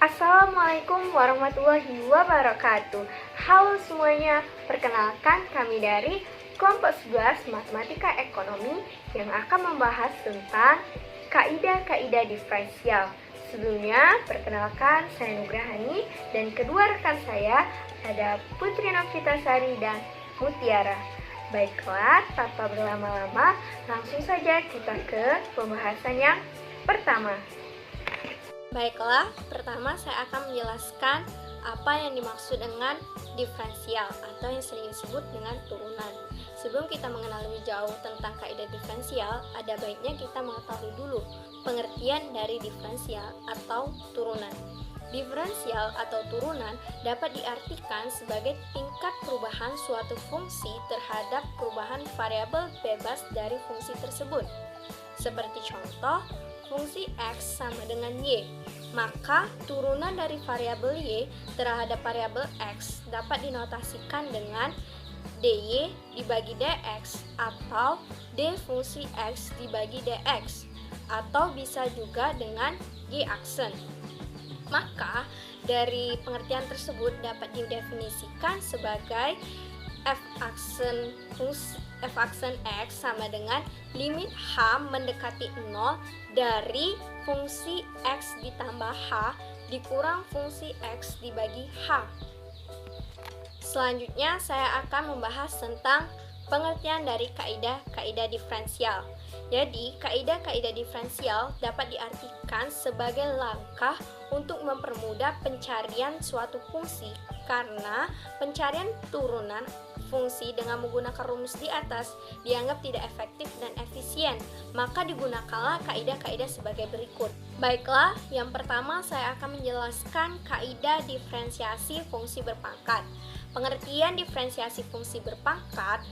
Assalamualaikum warahmatullahi wabarakatuh. Halo semuanya, perkenalkan kami dari kelompok 11 Matematika Ekonomi yang akan membahas tentang kaidah-kaidah diferensial. Sebelumnya, perkenalkan saya Nugrahani dan kedua rekan saya ada Putri Novitasari dan Mutiara. Baiklah, tanpa berlama-lama, langsung saja kita ke pembahasan yang pertama. Baiklah, pertama saya akan menjelaskan apa yang dimaksud dengan diferensial atau yang sering disebut dengan turunan. Sebelum kita mengenal lebih jauh tentang kaidah diferensial, ada baiknya kita mengetahui dulu pengertian dari diferensial atau turunan. Diferensial atau turunan dapat diartikan sebagai tingkat perubahan suatu fungsi terhadap perubahan variabel bebas dari fungsi tersebut. Seperti contoh, fungsi X sama dengan Y, maka turunan dari variabel Y terhadap variabel X dapat dinotasikan dengan dy dibagi dx atau d fungsi X dibagi dx, atau bisa juga dengan y aksen. Maka dari pengertian tersebut dapat didefinisikan sebagai f aksen X sama dengan limit H mendekati 0 dari fungsi X ditambah H dikurang fungsi X dibagi H. Selanjutnya saya akan membahas tentang pengertian dari kaidah-kaidah diferensial. Jadi, kaidah-kaidah diferensial dapat diartikan sebagai langkah untuk mempermudah pencarian suatu fungsi karena pencarian turunan fungsi dengan menggunakan rumus di atas dianggap tidak efektif dan efisien, maka digunakanlah kaidah-kaidah sebagai berikut. Baiklah, yang pertama saya akan menjelaskan kaidah diferensiasi fungsi berpangkat. Pengertian diferensiasi fungsi berpangkat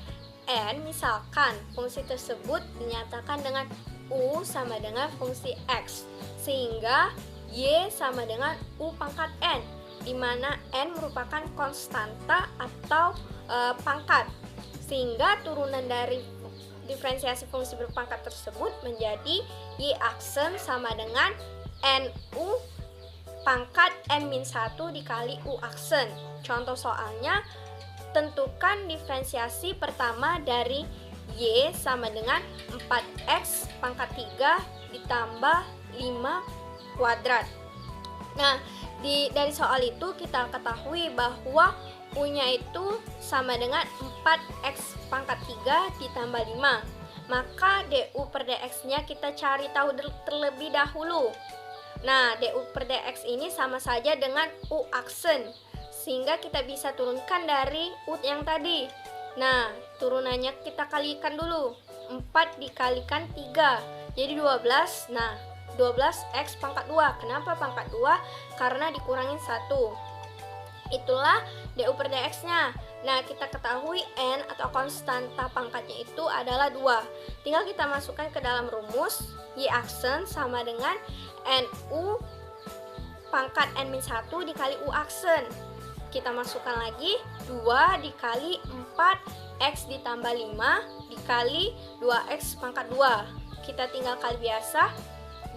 N, misalkan fungsi tersebut dinyatakan dengan U sama dengan fungsi X, sehingga Y sama dengan U pangkat N, di mana N merupakan konstanta atau pangkat, sehingga turunan dari diferensiasi fungsi berpangkat tersebut menjadi Y aksen sama dengan NU pangkat N-1 dikali U aksen. Contoh soalnya, tentukan diferensiasi pertama dari Y sama dengan 4X pangkat 3 ditambah 5 kuadrat. Nah, dari soal itu kita ketahui bahwa U-nya itu sama dengan 4X pangkat 3 ditambah 5. Maka DU per DX-nya kita cari tahu terlebih dahulu. Nah, DU per DX ini sama saja dengan U aksen, sehingga kita bisa turunkan dari U yang tadi. Nah, turunannya kita kalikan dulu. 4 dikalikan 3, jadi 12. Nah, 12X pangkat 2. Kenapa pangkat 2? Karena dikurangin 1. Itulah DU per DX-nya. Nah, kita ketahui N atau konstanta pangkatnya itu adalah 2. Tinggal kita masukkan ke dalam rumus. Y aksen sama dengan NU pangkat N-1 dikali U aksen. Kita masukkan lagi 2 dikali 4X ditambah 5 dikali 2X pangkat 2. Kita tinggal kali biasa.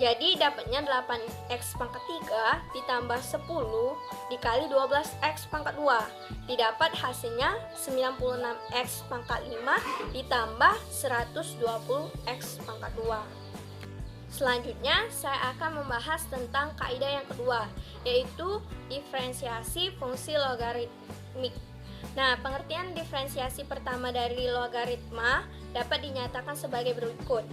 Jadi dapatnya 8X pangkat 3 ditambah 10 dikali 12X pangkat 2. Didapat hasilnya 96X pangkat 5 ditambah 120X pangkat 2. Selanjutnya saya akan membahas tentang kaidah yang kedua, yaitu diferensiasi fungsi logaritmik. Nah, pengertian diferensiasi pertama dari logaritma dapat dinyatakan sebagai berikut.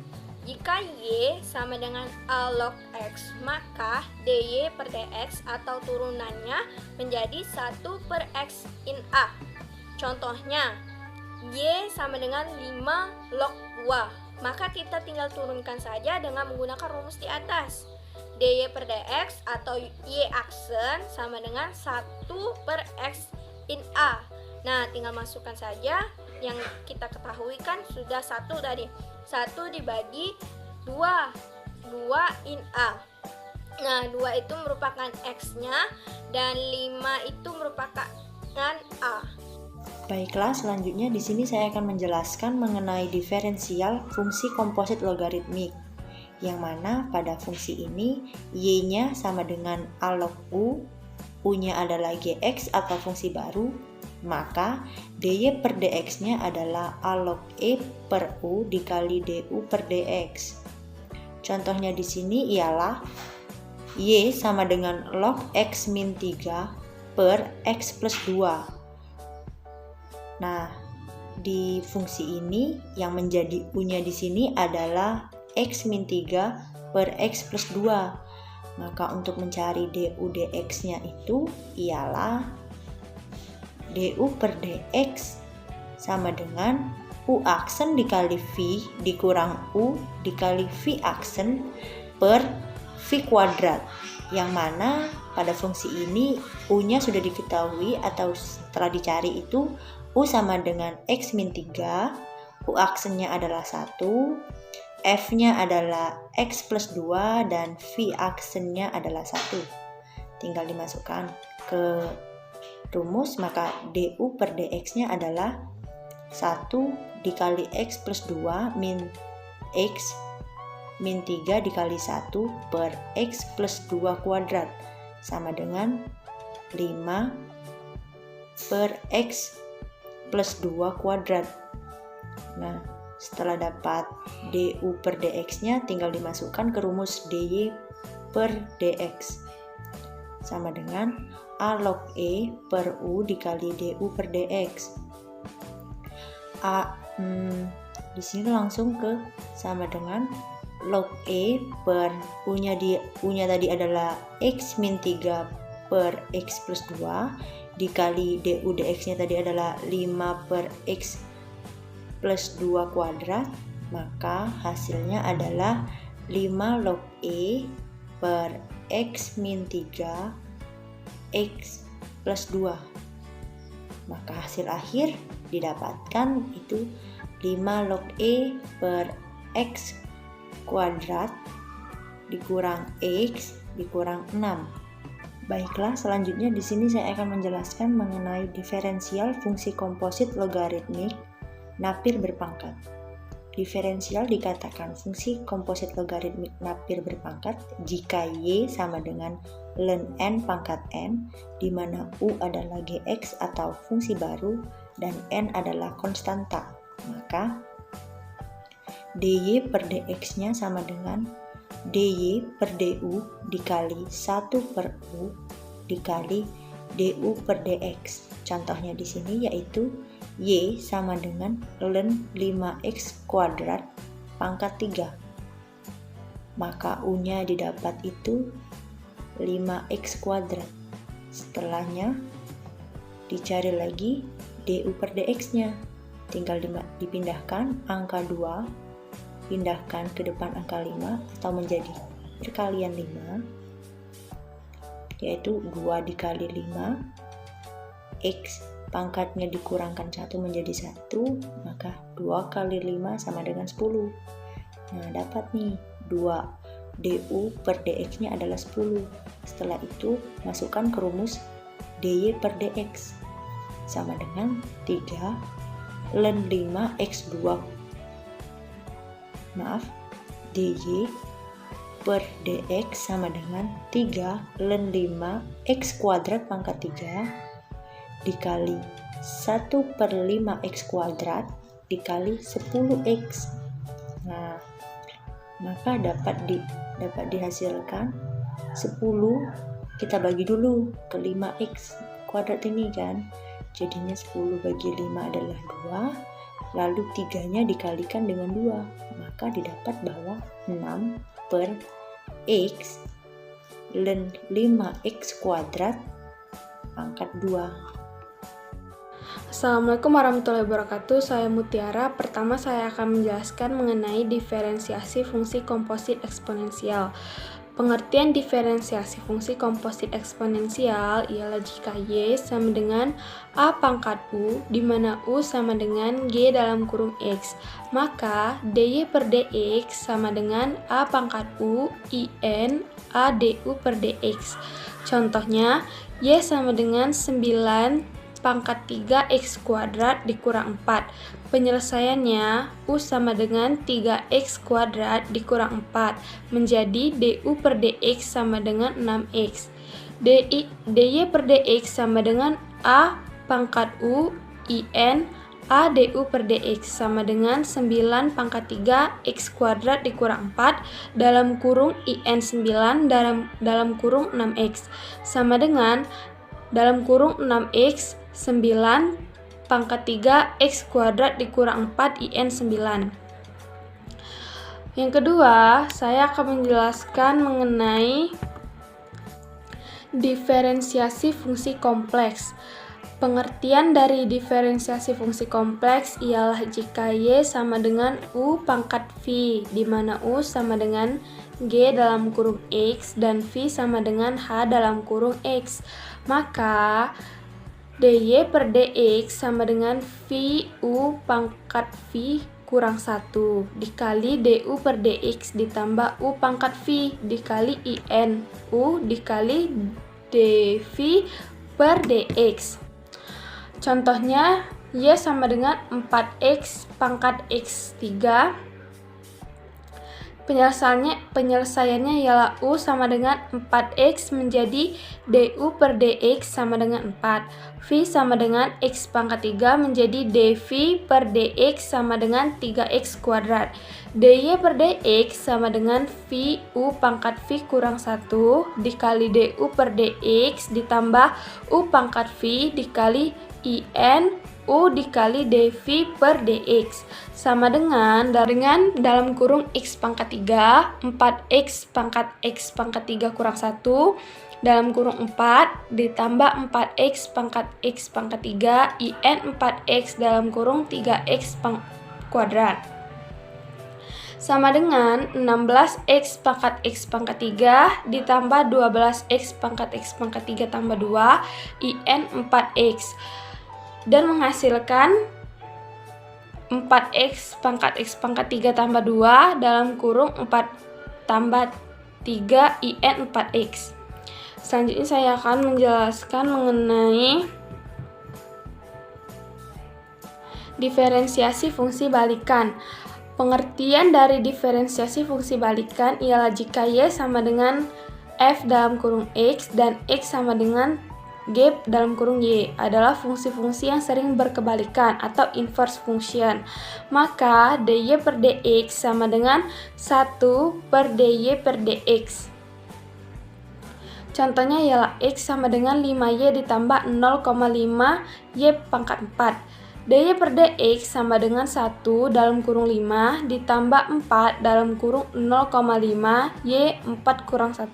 Jika Y sama dengan A log X, maka dy per dx atau turunannya menjadi 1 per X in A. Contohnya, Y sama dengan 5 log 2, maka kita tinggal turunkan saja dengan menggunakan rumus di atas. dy per dx atau Y aksen sama dengan 1 per X in A. Nah, tinggal masukkan saja yang kita ketahui kan sudah 1 tadi. 1 dibagi 2 in A. Nah, 2 itu merupakan X-nya dan 5 itu merupakan A. Baiklah, selanjutnya di sini saya akan menjelaskan mengenai diferensial fungsi komposit logaritmik. yang mana pada fungsi ini y-nya sama dengan a log u, u-nya adalah gx atau fungsi baru, maka dy per dx-nya adalah a log e per u dikali du per dx. Contohnya di sini ialah y sama dengan log x min 3 per x plus 2. Nah, di fungsi ini yang menjadi u-nya di sini adalah x min 3 per x plus 2. Maka untuk mencari du dx-nya itu ialah du per dx sama dengan u aksen dikali v dikurang u dikali v aksen per v kuadrat. Yang mana pada fungsi ini u-nya sudah diketahui atau setelah dicari itu u sama dengan x min 3, u aksennya adalah 1, f-nya adalah x plus 2 dan v aksennya adalah 1. Tinggal dimasukkan ke rumus, maka du per dx-nya adalah 1 dikali x plus 2 min x min 3 dikali 1 per x plus 2 kuadrat sama dengan 5 per x plus 2 kuadrat. Nah, setelah dapat du per dx-nya tinggal dimasukkan ke rumus dy per dx sama dengan a log e per u dikali du per dx. Di sini langsung ke sama dengan log e per u-nya tadi adalah x min 3 per x plus 2 dikali du dx-nya tadi adalah 5 per x plus 2 kuadrat, maka hasilnya adalah 5 log e per x min 3 x plus 2. Maka hasil akhir didapatkan itu 5 log e per x kuadrat dikurang x dikurang 6. Baiklah, selanjutnya di sini saya akan menjelaskan mengenai diferensial fungsi komposit logaritmik napir berpangkat. Diferensial dikatakan fungsi komposit logaritmik napir berpangkat jika y sama dengan ln n pangkat n, di mana u adalah gx atau fungsi baru dan n adalah konstanta. Maka dy per dx-nya sama dengan dy per du dikali 1 per u dikali du per dx. Contohnya di sini yaitu y sama dengan ln 5x kuadrat pangkat 3. Maka u-nya didapat itu 5x kuadrat. Setelahnya dicari lagi du per dx-nya. Tinggal dipindahkan angka 2, pindahkan ke depan angka 5 atau menjadi perkalian 5, yaitu 2 dikali 5, x pangkatnya dikurangkan 1 menjadi 1, maka 2 kali 5 sama dengan 10. Nah, dapat nih 2 du per dx-nya adalah 10. Setelah itu masukkan ke rumus dy per dx sama dengan 3 ln 5 x2 dy per dx sama dengan 3 ln 5 x kuadrat pangkat 3 dikali 1 per 5x kuadrat dikali 10x. Nah, maka dapat dihasilkan 10 kita bagi dulu ke 5x kuadrat ini kan. Jadinya 10 bagi 5 adalah 2, lalu 3-nya dikalikan dengan 2, maka didapat bahwa 6 per x ln 5x kuadrat pangkat 2. Assalamualaikum warahmatullahi wabarakatuh. Saya Mutiara. Pertama saya akan menjelaskan mengenai diferensiasi fungsi komposit eksponensial. Pengertian diferensiasi fungsi komposit eksponensial ialah jika y sama dengan a pangkat u, di mana u sama dengan g dalam kurung x, maka dy per dx sama dengan a pangkat u in a du per dx. Contohnya, y sama dengan 9 pangkat 3x kuadrat dikurang 4. Penyelesaiannya, U sama dengan 3x kuadrat dikurang 4, menjadi du per dx sama dengan 6x. dy per dx sama dengan a pangkat U in a du per dx sama dengan 9 pangkat 3 x kuadrat dikurang 4 dalam kurung in 9 dalam kurung 6x sama dengan dalam kurung 6x 9 pangkat 3 x kuadrat dikurang 4 in 9. Yang kedua, saya akan menjelaskan mengenai diferensiasi fungsi kompleks. Pengertian dari diferensiasi fungsi kompleks ialah jika y sama dengan u pangkat v, di mana u sama dengan g dalam kurung x dan v sama dengan h dalam kurung x, maka dy per dx sama dengan v u pangkat v kurang 1 dikali du per dx ditambah u pangkat v dikali in u dikali dv per dx. Contohnya, y sama dengan 4x pangkat x3. Penyelesaiannya ialah u sama dengan 4x menjadi du per dx sama dengan 4. V sama dengan x pangkat 3 menjadi dv per dx sama dengan 3x kuadrat. dy per dx sama dengan v u pangkat v kurang 1 dikali du per dx ditambah u pangkat v dikali in u dikali dv per dx sama dengan dalam kurung x pangkat 3 4x pangkat x pangkat 3 kurang 1 dalam kurung 4 ditambah 4x pangkat x pangkat 3 in 4x dalam kurung 3x kuadrat sama dengan 16x pangkat x pangkat 3 ditambah 12x pangkat x pangkat 3 tambah 2 in 4x dan menghasilkan 4x pangkat x pangkat 3 tambah 2 dalam kurung 4 tambah 3 in 4x. Selanjutnya saya akan menjelaskan mengenai diferensiasi fungsi balikan. Pengertian dari diferensiasi fungsi balikan ialah jika y sama dengan f dalam kurung x dan x sama dengan g dalam kurung y adalah fungsi-fungsi yang sering berkebalikan atau inverse function, maka dy per dx sama dengan 1 per dy per dx. Contohnya ialah x sama dengan 5y ditambah 0,5 y pangkat 4. dy per dx sama dengan 1 dalam kurung 5 ditambah 4 dalam kurung 0,5 y 4 kurang 1.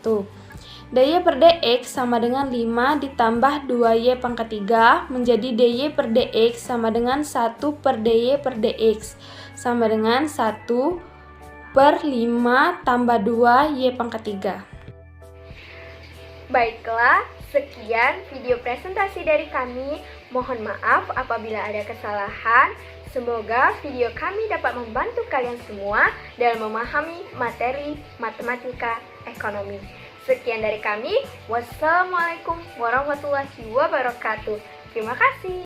dy per dx sama dengan 5 ditambah 2y pangkat 3 menjadi dy per dx sama dengan 1 per dy per dx sama dengan 1 per 5 tambah 2y pangkat 3. Baiklah, sekian video presentasi dari kami. Mohon maaf apabila ada kesalahan. Semoga video kami dapat membantu kalian semua dalam memahami materi matematika ekonomi. Sekian dari kami. Wassalamualaikum warahmatullahi wabarakatuh. Terima kasih.